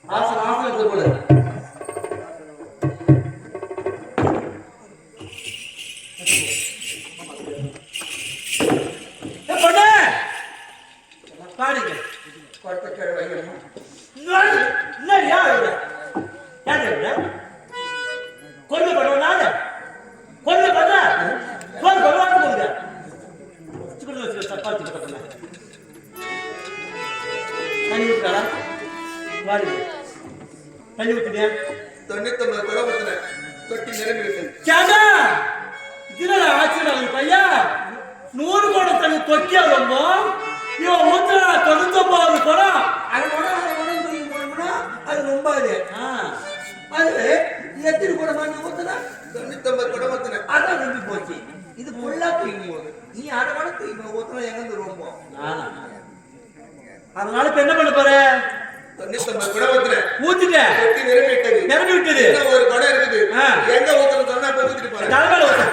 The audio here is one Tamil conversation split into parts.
ஆசனம் ஆசனத்தை போடு. பாடிக்க கொட்ட கேள்வி கொண்டு பண்ணுவாங்க கொண்டு பண்ண பண்ணுவாங்க சப்பாத்தி பக்கத்துல தண்ணி ஊற்றுறா வாடி தண்ணி ஊற்றுறியா 99 கூட ஊத்துன தொட்டி நிரம்பி விட்டது. கேடா இதுல ஆச்சரியம் பையா 100 கூட தண்ணி தொட்டியா ரொம்ப இவன் ஊத்துறா 99 குடம் அது தூக்கி போனோம்னா அது ரொம்ப அது எத்தனை கூட வாங்கி ஊத்துனா 99 கூட ஊத்துன அதான் நம்பி போச்சு. இது ஃபுல்லா தூக்கி போகுது. நீ அதை கூட தூக்கி ஊத்துனா எங்க ரொம்ப அதனால இப்ப என்ன பண்ண போற 99 கூட ஊத்துன ஊத்திட்ட தொட்டி நிரம்பி விட்டது. ஒரு குடம் இருக்குது எங்க ஊத்துறது சொன்னா போய் ஊத்திட்டு போறேன். தலைமையில ஊத்து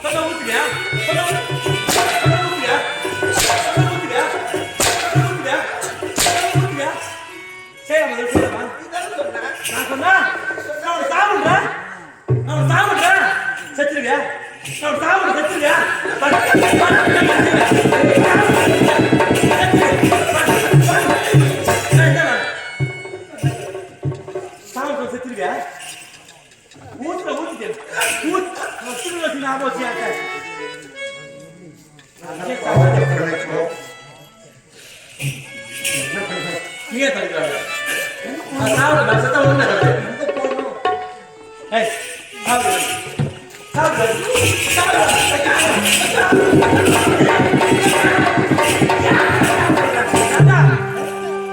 சொன்னா ஊத்துறியா செத்துருவியா செத்துருவியா செத்துருவியா ஊத்துல ஊத்திட்டேன் ஞாபகம் நீங்க தடுக்கிறாங்க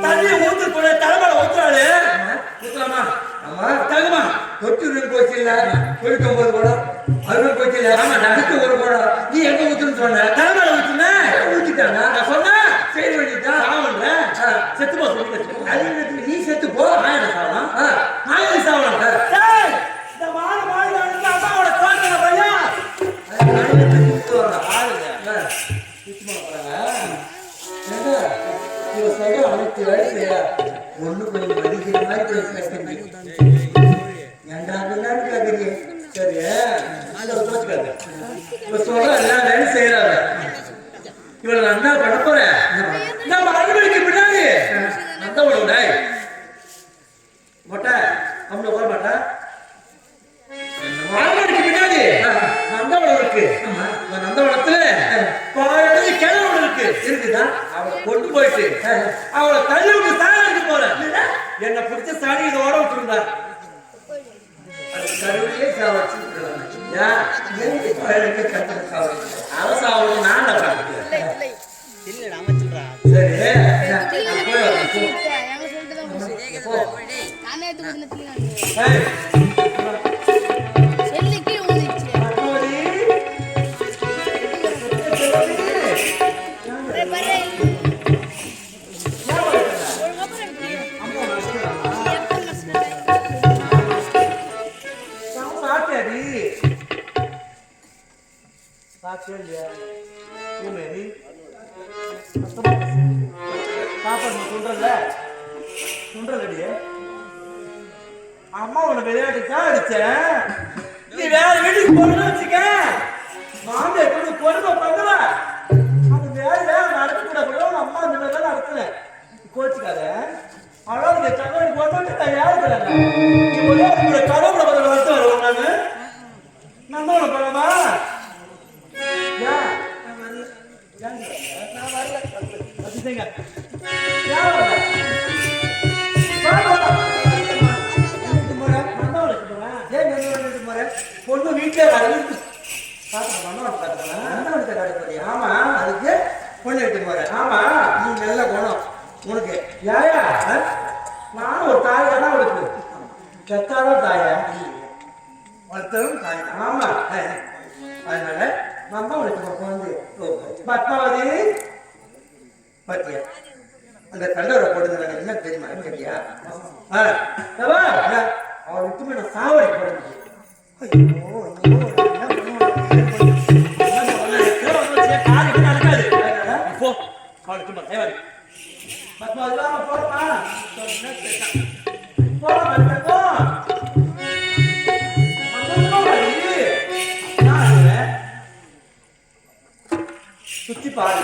தண்ணி ஊத்து போட தலைமையில ஊத்துறாரு ஊத்தலாமா தகுமா தொட்டி போச்சு இல்ல 99 கூட 60 போச்சு இல்ல ஒரு கூட நீ எங்க ஊத்துன்னு சொன்ன தலைமையில ஊத்துன ஊத்திட்டாங்க நான் சொன்னேன் சரி வேண்டியதான் சாவல செத்து போ சொல்லி நீ செத்து போ நான் சாவலாம் நான் சாவலாம் இந்த மாடு மாடு அம்மாவோட தோட்டல பையா ஒண்ணு கொஞ்சம் மதிக்கிற மாதிரி கேக்குறீங்க சரி இப்ப சொல்ற எல்லா வேலையும் செய்யறாங்க. இவளை நான் என்ன பண்ண போறேன் நம்ம அறுவடைக்கு பின்னாடி நந்த உடவுடா மொட்டை அம்மளை போட மாட்டா அறுவடைக்கு பின்னாடி நந்தவனம் இருக்கு. நந்தவனத்துல பாதி கிணறு இருக்குதா அவளை கொண்டு போயிட்டு அவளை தள்ளி விட்டு சாணி எடுத்து போறேன். என்ன பிடிச்ச சாணி இதோட விட்டுருந்தா கருவிலே சாவச்சு அவசாவணும் நான் அம்மா உன்னை விளையாட்டுக்கா அடிச்சேன். நீ வேற வீட்டுக்கு போகணும்னு வச்சுக்க மாமி எப்படி பொறுமை பண்ணுவ அது வேற நடக்கூட அம்மா இந்த மாதிரி நடத்துவேன் கோச்சுக்காத அவ்வளோ சகோதரி போட்டு நான் யாருக்கிறேன் ஒரே உங்களோட கடவுளை பதில் வளர்த்து வருவேன் நான் நந்தவனம் போலாமா பொண்ணு வீட்டுல ஆமா அதுக்கு பொண்ணு எடுத்து போறேன். ஆமா நீ நல்ல குணம் உனக்கு யாயா நானும் ஒரு தாய் தானே அவளுக்கு செத்தாலும் தாயா ஒருத்தரும் தாய். ஆமா அதனால நான் தான் உனக்கு வந்து பத்மாவதி பத்தியா அந்த கண்டவரை போடுங்க என்ன தெரியுமா கேட்டியா அவள் விட்டுமே நான் சாவடி போடுங்க. ஐயோ நடக்காது வாடி சும்மா வாடி பத்மா அதெல்லாம் போறமா போறமா தக்கோ சுத்தி பாரு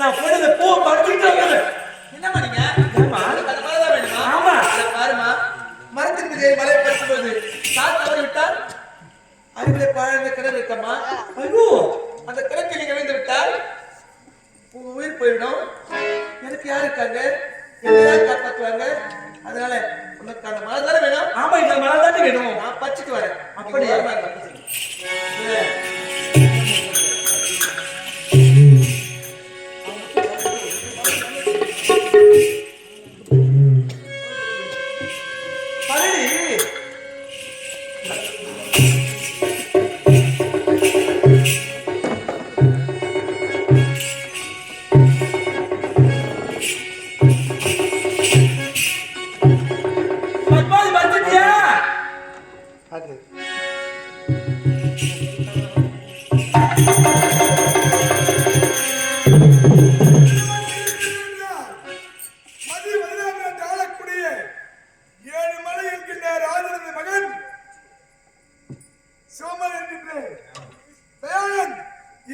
நான் போனது பூ பறிச்சுட்டு என்னம்மா நீங்க அந்த மலைதான் வேணுமா? ஆமா பாருமா, மரத்தின் மீது மலை பறிக்கும்போது காத்து தவறி விட்டால் அருகிலே பாழந்த கிணறு இருக்கம்மா. ஐயோ அந்த கிணற்றில் நீங்க விழுந்து விட்டால் உயிர் போயிடும். எனக்கு யாரு இருக்காங்க, என்னதான் காப்பாற்றுவாங்க? அதனால உனக்கு அந்த மலை தானே வேணும். ஆமா இந்த மலை தானே வேணும். நான் பறிச்சுட்டு வரேன். அப்படியே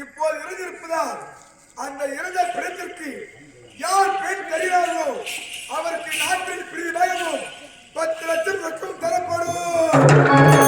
இப்போது இறந்திருப்பதால் அந்த இறந்த பிணத்திற்கு யார் பெண் தெரியாதோ அவருக்கு நாட்டின் பிரிவாகவும் 10 லட்சம் ரொக்கம் தரப்படும்.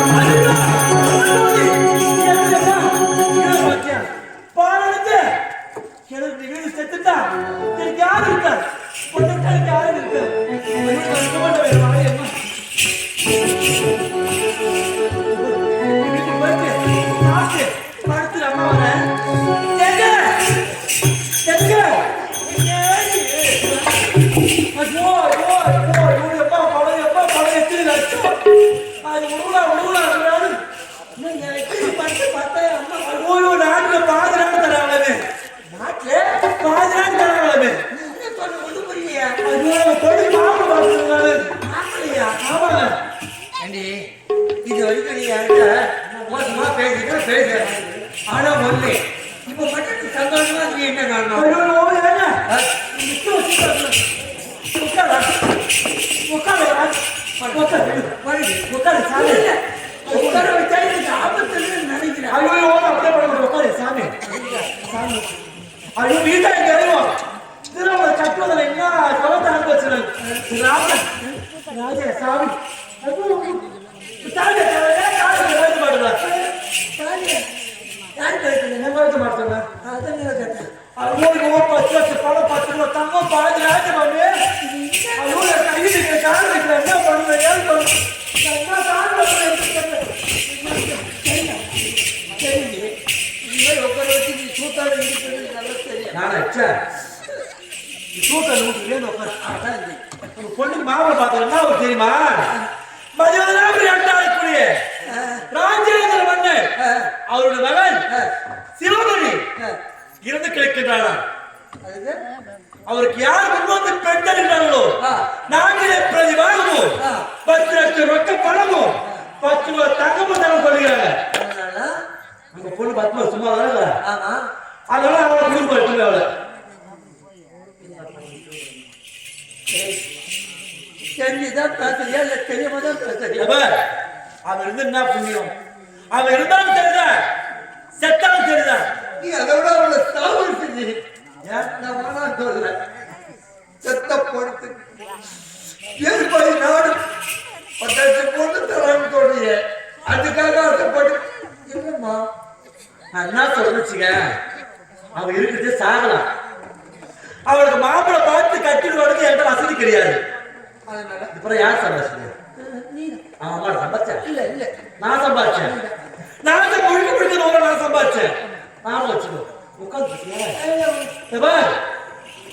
இது வரைக்கும் நீ என்கிட்ட மோசமா பேசுற ஆனா ஒண்ணு இப்ப மட்டும் சந்தோஷமா நீ என்ன காரணம் ஐயோ வீட்டை தெரியும் திரும்ப கட்டுவதில் என்ன சொல்ல அனுபவிச்சு ராஜா சாமி சாமி கழுத்து மாட்டுங்களா யார் கிடைக்கல நான் கழுத்து மாட்டேங்க அதான் கேட்டேன் ஐயோ 10 லட்சம் பணம் 10 கிலோ தங்கம் 5 ராஜா மாமி ஐயோ கையில கால் வைக்கல என்ன பண்ணுவேன் ஏன் பண்ணுவேன் என்ன கால் வைக்கிறேன் சரி இவன் உட்கார வச்சு நீ சூத்தால இருக்கிறது நல்லா தெரியும் நான் அச்சா சூட்டை நூற்றுலேருந்து உட்காரு அதான் இது உங்க பொண்ணுக்கு மாப்பிளை பார்த்தா என்ன அவருக்கு தெரியுமா மதியம் ரெண்டாயிரக்கூடிய ராஜேந்திர மன்னன் அவருடைய மகன் சிவமணி இறந்து கிடக்கின்றாரா அதுக்கு அவருக்கு யார் முன்வந்து பெண் தருகிறார்களோ நாங்களே பிரதிவாகமும் 10 லட்சம் ரொக்க பணமும் 10 கிலோ தங்கமும் தர சொல்லுகிறாங்க உங்க பொண்ணு 10 வருஷம் சும்மா வரல ஆமா அதனால அவளை குடும்ப எடுத்து அவளை தெரிஞ்சுதான் பேசுறியா இல்ல தெரியாம தான் பேசுறியா அவன் இருந்து என்ன புண்ணியம் அவன் இருந்தாலும் தெரியுதா செத்தாலும் தெரியுதா நீ அதை விட அவளை சாவல் செஞ்சு நான் வேணாம் சொல்ல செத்த பொறுத்து ஏற்பாடு நாடு 10 லட்சம் போட்டு தரான்னு சொல்றீங்க அதுக்காக ஆசைப்பட்டு இல்லம்மா நான் என்ன சொல்றேச்சுங்க அவன் இருக்கிறதே சாகலாம் அவளுக்கு மாப்பிளை பார்த்து கட்டிடுவாளுக்கு என்கிட்ட வசதி கிடையாது அதனால அப்புறம் யார் சம்பாதிச்சது நீ அவன் அம்மா சம்பாதிச்சேன் இல்ல இல்ல நான் சம்பாதிச்சேன் நான் தான் முழுக்க முழுக்க நான் சம்பாதிச்சேன் நானும் வச்சுக்கோ உட்காந்து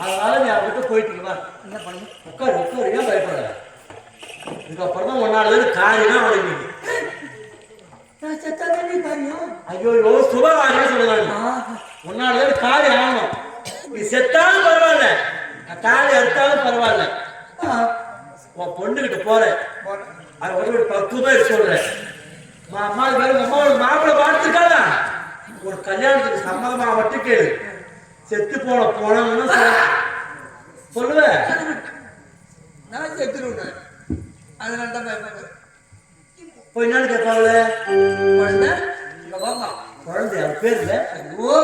அதனால நீ அவர்கிட்ட போயிட்டு வா என்ன பண்ணு உட்காரு உட்காரு ஏன் பயப்படுற இதுக்கப்புறம் தான் ஒன்னாவது காரியம் அவளுக்கு நான் செத்தாதான் நீ காரியம் ஐயோ சுபகாரியம் சொல்லுவாங்க ஒன்னாவது காரியம் ஆகணும் நீ செத்தாலும் பரவாயில்ல காரி அறுத்தாலும் பரவாயில்ல உன் பொண்ணுகிட்ட போறேன் அதை ஒரு 10 பேர் சொல்றேன் அம்மா மாப்பிள்ளை பார்த்துருக்காங்க ஒரு கல்யாணத்துக்கு சம்மதமா மட்டும் கேளு செத்து போனோம்னு சொல்லுவேன் நான் செத்துருவேன் அதனால தான் பயப்படுறேன் போய் என்னன்னு கேட்பாங்கள குழந்தை இங்க வாமா குழந்தை அது பேர் இல்ல ஐயோ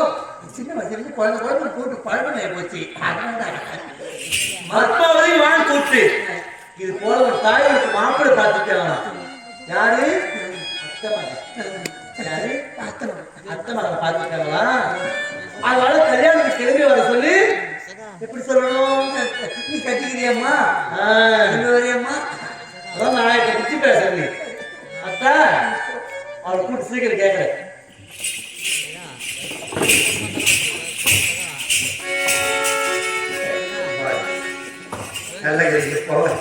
சின்ன வயசுல குழந்தை போட்டு பழமை போச்சு அதனால மத்மாவதையும் வாங்கி கூப்பிட்டு இது போல ஒரு தாயோட மாப்பிள்ளை பார்த்துக்கலாம் யாரு யாரு அத்தை மகளை பார்த்துருக்காங்களா அதனால கல்யாணத்துக்கு கிளம்பி வர சொல்லி எப்படி சொல்லணும் நீ கட்டிக்கிறியம்மா எங்க வரையம்மா அதான் நான் பிடிச்சி பேசுறேன் அத்தா அவளை கூட்டு சீக்கிரம் கேட்கறேன் நல்ல போவேன்